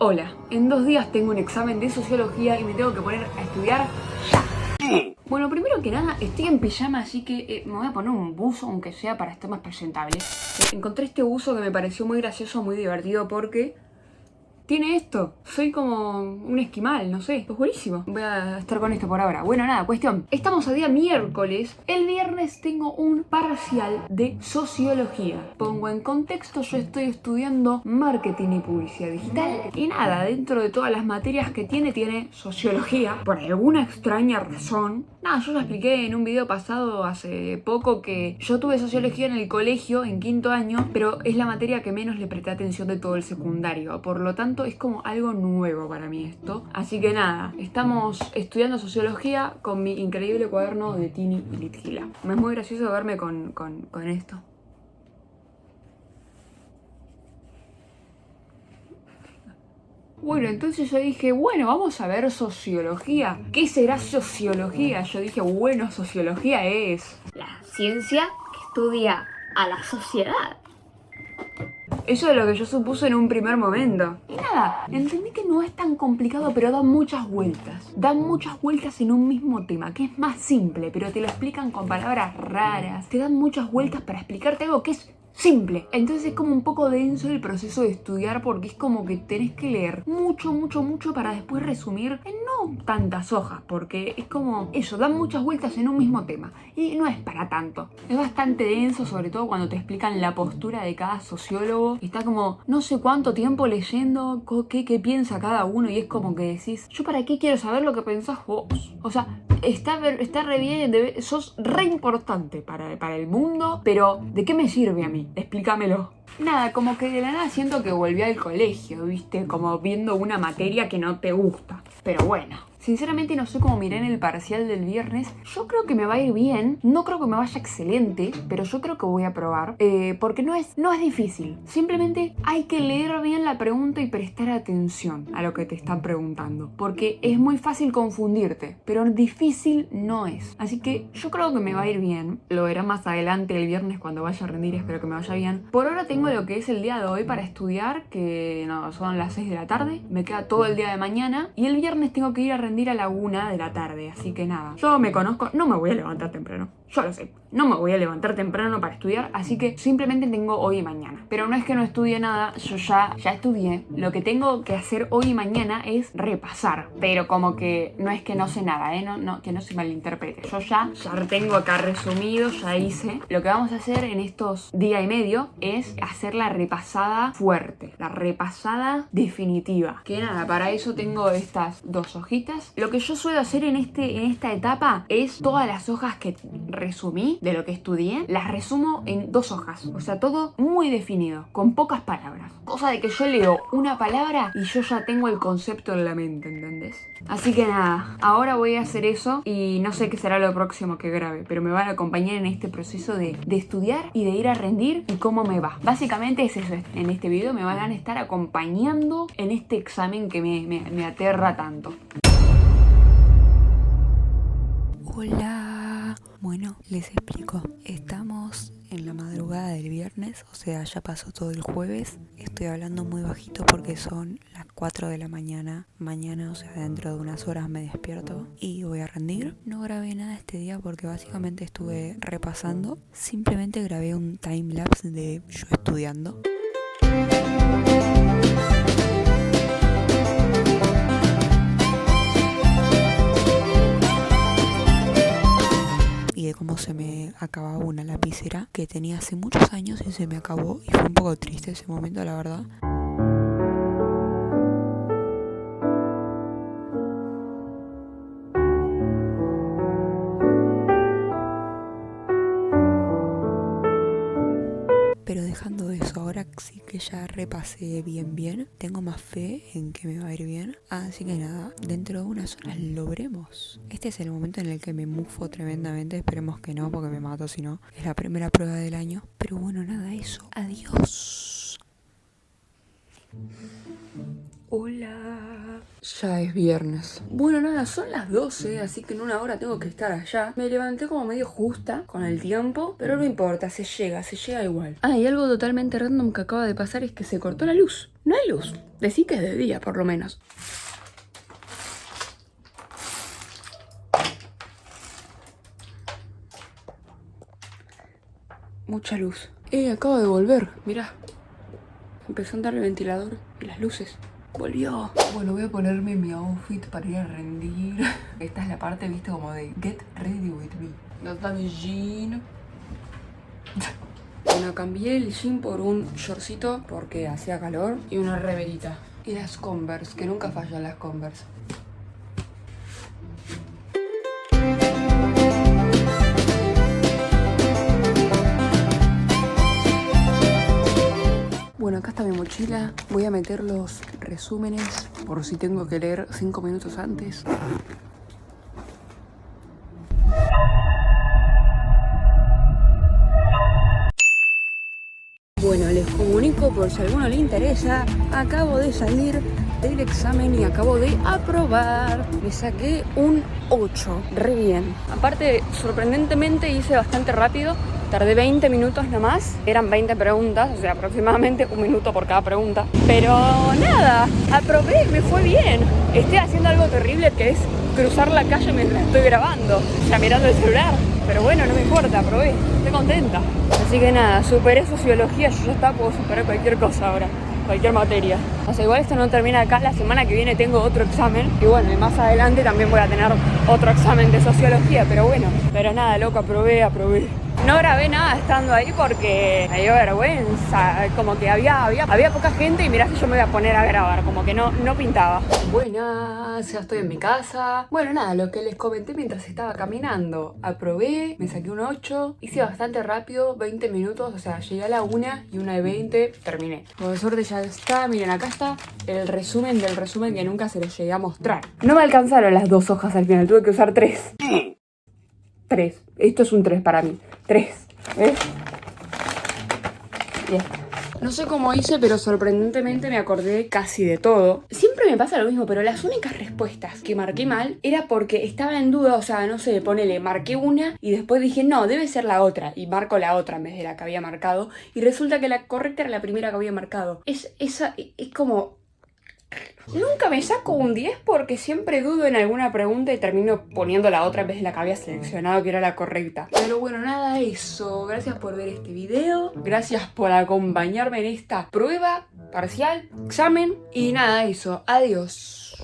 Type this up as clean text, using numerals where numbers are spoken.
Hola, en 2 días tengo un examen de sociología y me tengo que poner a estudiar ya. Bueno, primero que nada, estoy en pijama, así que me voy a poner un buzo, aunque sea para estar más presentable. Encontré este buzo que me pareció muy gracioso, muy divertido porque tiene esto. Soy como un esquimal, no sé. Es buenísimo. Voy a estar con esto por ahora. Bueno, nada, cuestión. Estamos a día miércoles. El viernes tengo un parcial de sociología. Pongo en contexto, yo estoy estudiando marketing y publicidad digital. Y nada, dentro de todas las materias que tiene sociología. Por alguna extraña razón. Nada, yo ya expliqué en un video pasado hace poco que yo tuve sociología en el colegio, en 5º año, pero es la materia que menos le presté atención de todo el secundario. Por lo tanto, es como algo nuevo para mí esto. Así que nada, estamos estudiando sociología con mi increíble cuaderno de Tini y Litgila. Me es muy gracioso verme con esto. Bueno, entonces yo dije, bueno, vamos a ver sociología. ¿Qué será sociología? Yo dije, bueno, sociología es la ciencia que estudia a la sociedad. Eso es lo que yo supuse en un primer momento. Y nada, entendí que no es tan complicado, pero da muchas vueltas. Dan muchas vueltas en un mismo tema, que es más simple, pero te lo explican con palabras raras. Te dan muchas vueltas para explicarte algo que es simple. Entonces es como un poco denso el proceso de estudiar porque es como que tenés que leer mucho para después resumir en no tantas hojas, porque es como eso, dan muchas vueltas en un mismo tema y no es para tanto. Es bastante denso, sobre todo cuando te explican la postura de cada sociólogo. Está como no sé cuánto tiempo leyendo qué piensa cada uno y es como que decís, ¿yo para qué quiero saber lo que pensás vos? O sea, está re bien, sos re importante para el mundo, pero ¿de qué me sirve a mí? Explícamelo. Nada, como que de la nada siento que volví al colegio, ¿viste? Como viendo una materia que no te gusta. Pero bueno, sinceramente no sé cómo miré en el parcial del viernes. Yo creo que me va a ir bien. No creo que me vaya excelente, pero yo creo que voy a probar. Porque no es difícil. Simplemente hay que leer bien la pregunta y prestar atención a lo que te están preguntando. Porque es muy fácil confundirte, pero difícil no es. Así que yo creo que me va a ir bien. Lo verá más adelante el viernes cuando vaya a rendir. Espero que me vaya bien. Por ahora tengo lo que es el día de hoy para estudiar, que no, son las 6 de la tarde. Me queda todo el día de mañana. Y el viernes tengo que ir a rendir a la 1 de la tarde. Así que nada, yo me conozco, no me voy a levantar temprano. Yo lo sé, no me voy a levantar temprano para estudiar, así que simplemente tengo hoy y mañana. Pero no es que no estudie nada, yo ya estudié. Lo que tengo que hacer hoy y mañana es repasar. Pero como que no es que no sé nada, que no se malinterprete. Yo ya tengo acá resumido, ya hice. Lo que vamos a hacer en estos día y medio es hacer la repasada fuerte, la repasada definitiva. Que nada, para eso tengo estas 2 hojitas. Lo que yo suelo hacer en esta etapa es todas las hojas que resumí de lo que estudié, las resumo en 2 hojas. O sea, todo muy definido, con pocas palabras. Cosa de que yo leo una palabra y yo ya tengo el concepto en la mente, ¿entendés? Así que nada, ahora voy a hacer eso y no sé qué será lo próximo que grabe, pero me van a acompañar en este proceso de estudiar y de ir a rendir y cómo me va. Básicamente es eso, en este video me van a estar acompañando en este examen que me aterra tanto. Hola, bueno, les explico. Estamos en la madrugada del viernes, o sea, ya pasó todo el jueves. Estoy hablando muy bajito porque son las 4 de la mañana. Mañana, o sea, dentro de unas horas me despierto y voy a rendir. No grabé nada este día porque básicamente estuve repasando. Simplemente grabé un timelapse de yo estudiando. Y de cómo se me acababa una lapicera que tenía hace muchos años y se me acabó y fue un poco triste ese momento, la verdad. Pero dejando eso, ahora sí que ya repasé bien, tengo más fe en que me va a ir bien. Así que nada, dentro de unas horas lo veremos. Este es el momento en el que me mufo tremendamente, esperemos que no, porque me mato si no. Es la primera prueba del año. Pero bueno, nada, eso. Adiós. Hola. Ya es viernes. Bueno, nada, son las 12, así que en 1 hora tengo que estar allá. Me levanté como medio justa con el tiempo, pero no importa, se llega igual. Ah, y algo totalmente random que acaba de pasar es que se cortó la luz. No hay luz. Decí que es de día, por lo menos. Mucha luz. Acabo de volver, mirá. Empezó a andar el ventilador y las luces. Volvió. Bueno, voy a ponerme mi outfit para ir a rendir. Esta es la parte, viste, como de get ready with me. No está mi jean. Bueno, cambié el jean por un shortcito porque hacía calor y una reverita. Y las Converse, que nunca fallan las Converse. Bueno, acá está mi mochila. Voy a meter los resúmenes por si tengo que leer 5 minutos antes. Bueno, les comunico por si a alguno le interesa. Acabo de salir del examen y acabo de aprobar. Me saqué un 8, re bien. Aparte, sorprendentemente hice bastante rápido. Tardé 20 minutos nomás, eran 20 preguntas, o sea, aproximadamente un minuto por cada pregunta. Pero nada, aprobé, me fue bien. Estoy haciendo algo terrible que es cruzar la calle mientras estoy grabando, o sea, mirando el celular. Pero bueno, no me importa, aprobé, estoy contenta. Así que nada, superé sociología, yo ya está, puedo superar cualquier cosa ahora. Cualquier materia. O sea, igual esto no termina acá, la semana que viene tengo otro examen. Y bueno, y más adelante también voy a tener otro examen de sociología, pero bueno. Pero nada, loco, aprobé. No grabé nada estando ahí porque me dio vergüenza. Como que había poca gente y mirá si yo me voy a poner a grabar. Como que no pintaba. Buenas, ya estoy en mi casa. Bueno, nada, lo que les comenté mientras estaba caminando. Aprobé, me saqué un 8. Hice bastante rápido, 20 minutos. O sea, llegué a la 1 y 1:20 terminé. Por suerte ya está. Miren, acá está el resumen del resumen que nunca se los llegué a mostrar. No me alcanzaron las 2 hojas al final, tuve que usar 3. 3. Esto es un 3 para mí. 3. ¿Ves? Bien. No sé cómo hice, pero sorprendentemente me acordé casi de todo. Siempre me pasa lo mismo, pero las únicas respuestas que marqué mal era porque estaba en duda, o sea, no sé, ponele, marqué una y después dije, no, debe ser la otra. Y marco la otra en vez de la que había marcado. Y resulta que la correcta era la primera que había marcado. Es como... Nunca me saco un 10 porque siempre dudo en alguna pregunta y termino poniendo la otra en vez de la que había seleccionado, que era la correcta. Pero bueno, nada, eso. Gracias por ver este video. Gracias por acompañarme en esta prueba parcial, examen. Y nada, eso. Adiós.